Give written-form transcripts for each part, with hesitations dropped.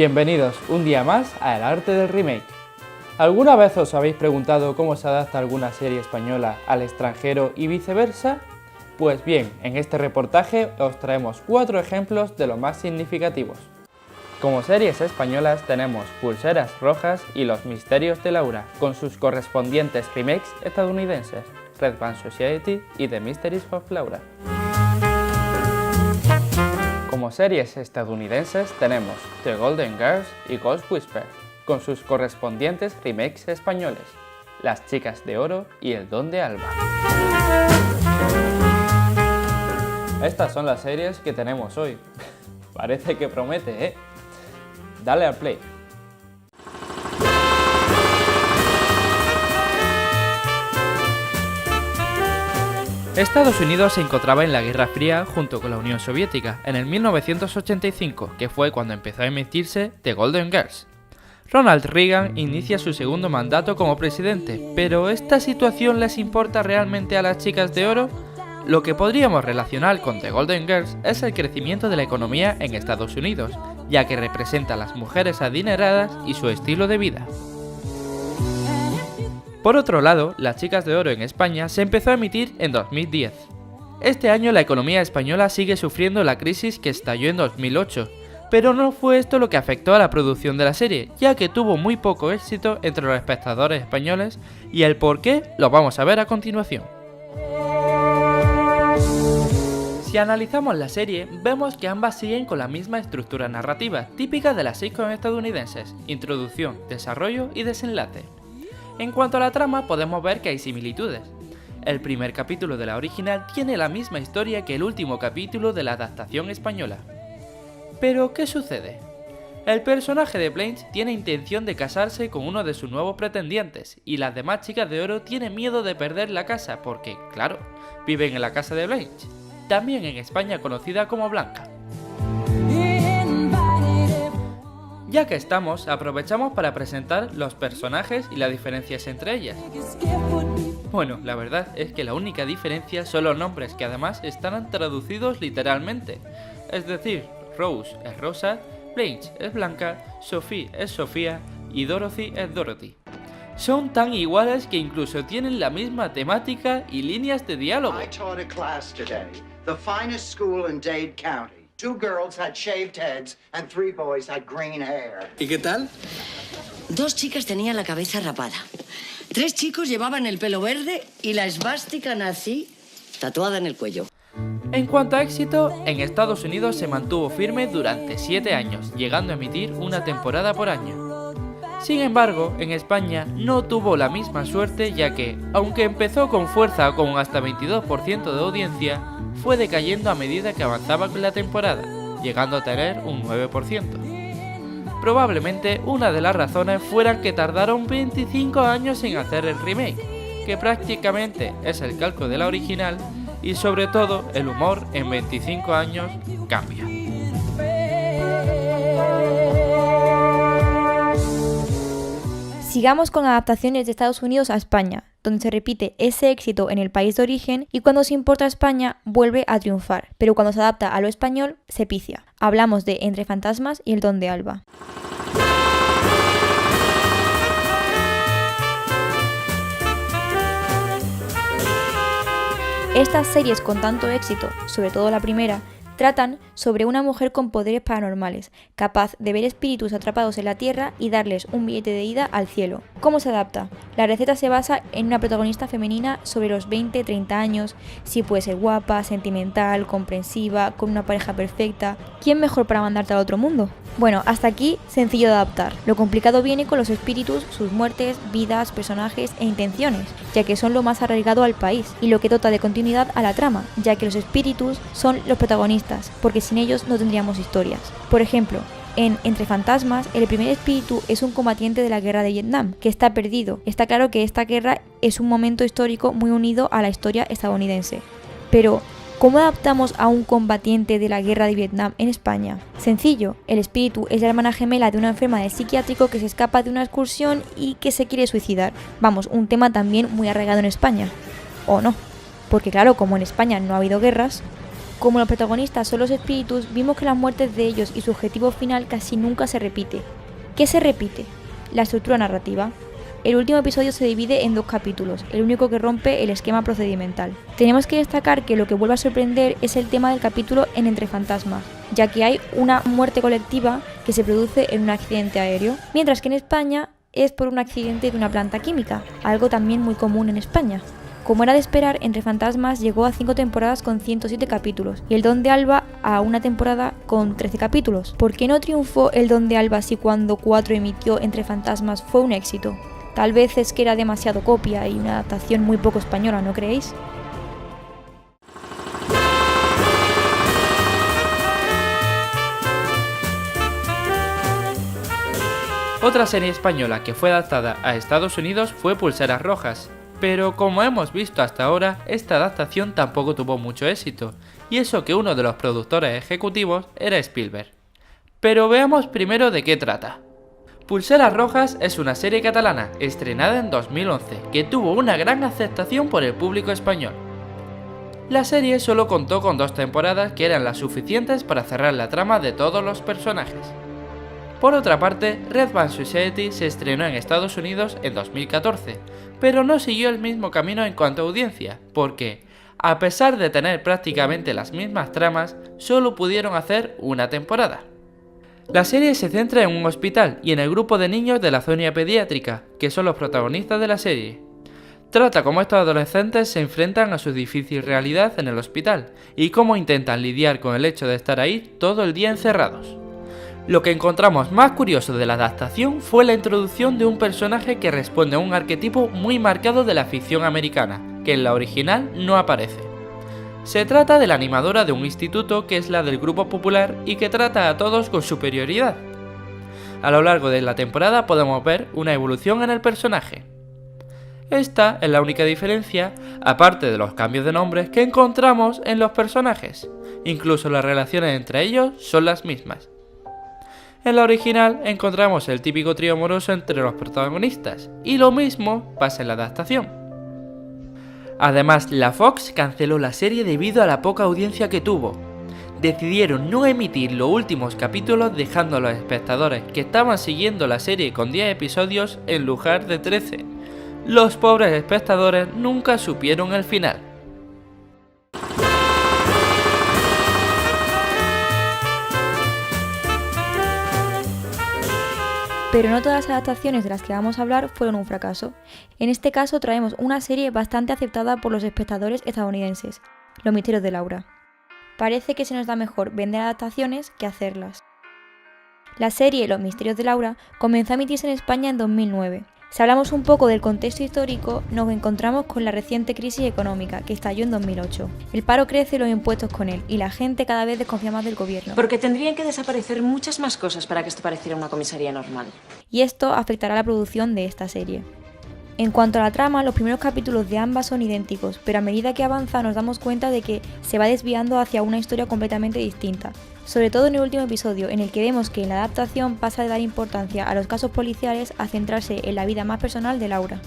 Bienvenidos un día más a El Arte del Remake. ¿Alguna vez os habéis preguntado cómo se adapta alguna serie española al extranjero y viceversa? Pues bien, en este reportaje os traemos 4 ejemplos de los más significativos. Como series españolas tenemos Pulseras Rojas y Los Misterios de Laura, con sus correspondientes remakes estadounidenses, Red Band Society y The Mysteries of Laura. Como series estadounidenses tenemos The Golden Girls y Ghost Whisperer, con sus correspondientes remakes españoles, Las Chicas de Oro y El Don de Alba. Estas son las series que tenemos hoy. Parece que promete, ¿eh? Dale al play. Estados Unidos se encontraba en la Guerra Fría junto con la Unión Soviética en el 1985, que fue cuando empezó a emitirse The Golden Girls. Ronald Reagan inicia su segundo mandato como presidente, pero ¿esta situación les importa realmente a las chicas de oro? Lo que podríamos relacionar con The Golden Girls es el crecimiento de la economía en Estados Unidos, ya que representa a las mujeres adineradas y su estilo de vida. Por otro lado, Las Chicas de Oro en España se empezó a emitir en 2010. Este año la economía española sigue sufriendo la crisis que estalló en 2008, pero no fue esto lo que afectó a la producción de la serie, ya que tuvo muy poco éxito entre los espectadores españoles y el por qué lo vamos a ver a continuación. Si analizamos la serie, vemos que ambas siguen con la misma estructura narrativa, típica de las sitcoms estadounidenses: introducción, desarrollo y desenlace. En cuanto a la trama, podemos ver que hay similitudes. El primer capítulo de la original tiene la misma historia que el último capítulo de la adaptación española. Pero, ¿qué sucede? El personaje de Blanche tiene intención de casarse con uno de sus nuevos pretendientes, y las demás chicas de oro tienen miedo de perder la casa porque, claro, viven en la casa de Blanche, también en España conocida como Blanca. Ya que estamos, aprovechamos para presentar los personajes y las diferencias entre ellas. Bueno, la verdad es que la única diferencia son los nombres, que además están traducidos literalmente. Es decir, Rose es Rosa, Blanche es Blanca, Sophie es Sofía y Dorothy es Dorothy. Son tan iguales que incluso tienen la misma temática y líneas de diálogo. I taught a class today, the finest school in Dade County. 2 girls had shaved heads and 3 boys had green hair. ¿Y qué tal? 2 chicas tenían la cabeza rapada. 3 chicos llevaban el pelo verde y la esvástica nazi tatuada en el cuello. En cuanto a éxito, en Estados Unidos se mantuvo firme durante 7 años, llegando a emitir una temporada por año. Sin embargo, en España no tuvo la misma suerte, ya que, aunque empezó con fuerza con hasta 22% de audiencia, fue decayendo a medida que avanzaba con la temporada, llegando a tener un 9%. Probablemente una de las razones fuera que tardaron 25 años en hacer el remake, que prácticamente es el calco de la original, y sobre todo el humor en 25 años cambia. Sigamos con adaptaciones de Estados Unidos a España, donde se repite ese éxito en el país de origen y cuando se importa a España vuelve a triunfar, pero cuando se adapta a lo español se picia. Hablamos de Entre Fantasmas y El Don de Alba. Estas series con tanto éxito, sobre todo la primera, tratan sobre una mujer con poderes paranormales, capaz de ver espíritus atrapados en la tierra y darles un billete de ida al cielo. ¿Cómo se adapta? La receta se basa en una protagonista femenina sobre los 20-30 años, si puede ser guapa, sentimental, comprensiva, con una pareja perfecta. ¿Quién mejor para mandarte al otro mundo? Bueno, hasta aquí sencillo de adaptar. Lo complicado viene con los espíritus, sus muertes, vidas, personajes e intenciones, ya que son lo más arraigado al país y lo que dota de continuidad a la trama, ya que los espíritus son los protagonistas, porque sin ellos no tendríamos historias. Por ejemplo, en Entre Fantasmas, el primer espíritu es un combatiente de la guerra de Vietnam, que está perdido. Está claro que esta guerra es un momento histórico muy unido a la historia estadounidense. Pero, ¿cómo adaptamos a un combatiente de la guerra de Vietnam en España? Sencillo, el espíritu es la hermana gemela de una enferma del psiquiátrico que se escapa de una excursión y que se quiere suicidar. Vamos, un tema también muy arraigado en España. ¿O no? Porque claro, como en España no ha habido guerras, Como los protagonistas son los espíritus, vimos que las muertes de ellos y su objetivo final casi nunca se repite. ¿Qué se repite? La estructura narrativa. El último episodio se divide en 2 capítulos, el único que rompe el esquema procedimental. Tenemos que destacar que lo que vuelve a sorprender es el tema del capítulo en Entre Fantasmas, ya que hay una muerte colectiva que se produce en un accidente aéreo, mientras que en España es por un accidente de una planta química, algo también muy común en España. Como era de esperar, Entre Fantasmas llegó a 5 temporadas con 107 capítulos y El Don de Alba a una temporada con 13 capítulos. ¿Por qué no triunfó El Don de Alba si cuando 4 emitió Entre Fantasmas fue un éxito? Tal vez es que era demasiado copia y una adaptación muy poco española, ¿no creéis? Otra serie española que fue adaptada a Estados Unidos fue Pulseras Rojas, pero como hemos visto hasta ahora, esta adaptación tampoco tuvo mucho éxito, y eso que uno de los productores ejecutivos era Spielberg. Pero veamos primero de qué trata. Pulseras Rojas es una serie catalana estrenada en 2011 que tuvo una gran aceptación por el público español. La serie solo contó con 2 temporadas que eran las suficientes para cerrar la trama de todos los personajes. Por otra parte, Red Band Society se estrenó en Estados Unidos en 2014, pero no siguió el mismo camino en cuanto a audiencia, porque, a pesar de tener prácticamente las mismas tramas, solo pudieron hacer una temporada. La serie se centra en un hospital y en el grupo de niños de la zona pediátrica, que son los protagonistas de la serie. Trata cómo estos adolescentes se enfrentan a su difícil realidad en el hospital y cómo intentan lidiar con el hecho de estar ahí todo el día encerrados. Lo que encontramos más curioso de la adaptación fue la introducción de un personaje que responde a un arquetipo muy marcado de la ficción americana, que en la original no aparece. Se trata de la animadora de un instituto que es la del grupo popular y que trata a todos con superioridad. A lo largo de la temporada podemos ver una evolución en el personaje. Esta es la única diferencia, aparte de los cambios de nombres que encontramos en los personajes. Incluso las relaciones entre ellos son las mismas. En la original encontramos el típico trío amoroso entre los protagonistas, y lo mismo pasa en la adaptación. Además, la Fox canceló la serie debido a la poca audiencia que tuvo. Decidieron no emitir los últimos capítulos dejando a los espectadores que estaban siguiendo la serie con 10 episodios en lugar de 13. Los pobres espectadores nunca supieron el final. Pero no todas las adaptaciones de las que vamos a hablar fueron un fracaso. En este caso traemos una serie bastante aceptada por los espectadores estadounidenses, Los Misterios de Laura. Parece que se nos da mejor vender adaptaciones que hacerlas. La serie Los Misterios de Laura comenzó a emitirse en España en 2009. Si hablamos un poco del contexto histórico, nos encontramos con la reciente crisis económica que estalló en 2008. El paro crece y los impuestos con él, y la gente cada vez desconfía más del gobierno. Porque tendrían que desaparecer muchas más cosas para que esto pareciera una comisaría normal. Y esto afectará a la producción de esta serie. En cuanto a la trama, los primeros capítulos de ambas son idénticos, pero a medida que avanza nos damos cuenta de que se va desviando hacia una historia completamente distinta. Sobre todo en el último episodio, en el que vemos que en la adaptación pasa de dar importancia a los casos policiales a centrarse en la vida más personal de Laura.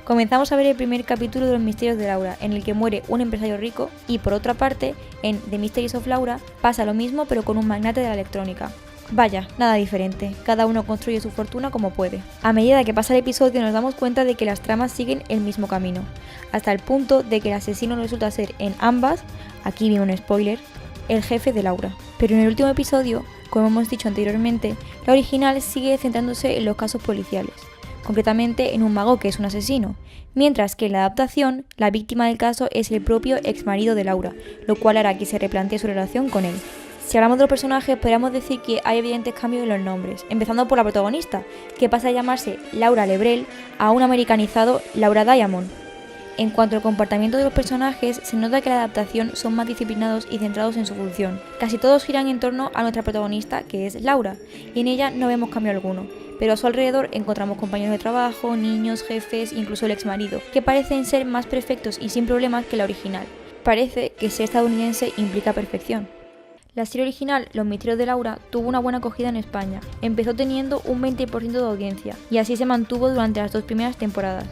Comenzamos a ver el primer capítulo de Los Misterios de Laura, en el que muere un empresario rico, y por otra parte, en The Mysteries of Laura, pasa lo mismo pero con un magnate de la electrónica. Vaya, nada diferente, cada uno construye su fortuna como puede. A medida que pasa el episodio nos damos cuenta de que las tramas siguen el mismo camino, hasta el punto de que el asesino resulta ser en ambas, aquí viene un spoiler, el jefe de Laura. Pero en el último episodio, como hemos dicho anteriormente, la original sigue centrándose en los casos policiales, concretamente en un mago que es un asesino, mientras que en la adaptación, la víctima del caso es el propio exmarido de Laura, lo cual hará que se replantee su relación con él. Si hablamos de los personajes, podríamos decir que hay evidentes cambios en los nombres, empezando por la protagonista, que pasa a llamarse Laura Lebrel a un americanizado Laura Diamond. En cuanto al comportamiento de los personajes, se nota que la adaptación son más disciplinados y centrados en su función. Casi todos giran en torno a nuestra protagonista, que es Laura, y en ella no vemos cambio alguno, pero a su alrededor encontramos compañeros de trabajo, niños, jefes, incluso el exmarido, que parecen ser más perfectos y sin problemas que la original. Parece que ser estadounidense implica perfección. La serie original, Los Misterios de Laura, tuvo una buena acogida en España. Empezó teniendo un 20% de audiencia, y así se mantuvo durante las 2 primeras temporadas.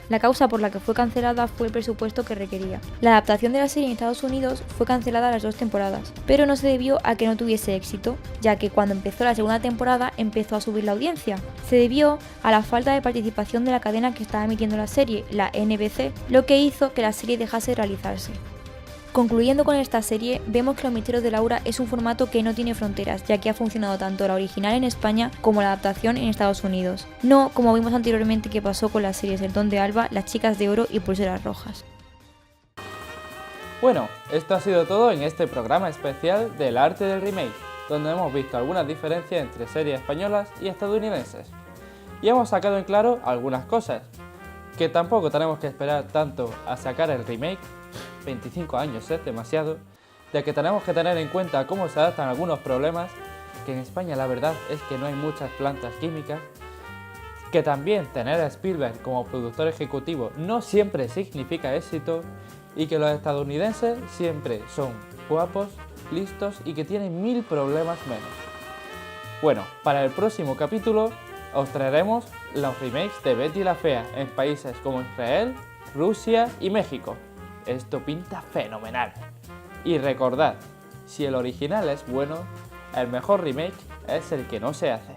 La causa por la que fue cancelada fue el presupuesto que requería. La adaptación de la serie en Estados Unidos fue cancelada a las 2 temporadas, pero no se debió a que no tuviese éxito, ya que cuando empezó la segunda temporada empezó a subir la audiencia. Se debió a la falta de participación de la cadena que estaba emitiendo la serie, la NBC, lo que hizo que la serie dejase de realizarse. Concluyendo con esta serie, vemos que Los Misterios de Laura es un formato que no tiene fronteras, ya que ha funcionado tanto la original en España como la adaptación en Estados Unidos. No como vimos anteriormente que pasó con las series El Don de Alba, Las Chicas de Oro y Pulseras Rojas. Bueno, esto ha sido todo en este programa especial del arte del remake, donde hemos visto algunas diferencias entre series españolas y estadounidenses. Y hemos sacado en claro algunas cosas, que tampoco tenemos que esperar tanto a sacar el remake, 25 años es demasiado, ya que tenemos que tener en cuenta cómo se adaptan algunos problemas, que en España la verdad es que no hay muchas plantas químicas, que también tener a Spielberg como productor ejecutivo no siempre significa éxito, y que los estadounidenses siempre son guapos, listos y que tienen 1000 problemas menos. Bueno, para el próximo capítulo os traeremos los remakes de Betty la Fea en países como Israel, Rusia y México. Esto pinta fenomenal. Y recordad, si el original es bueno, el mejor remake es el que no se hace.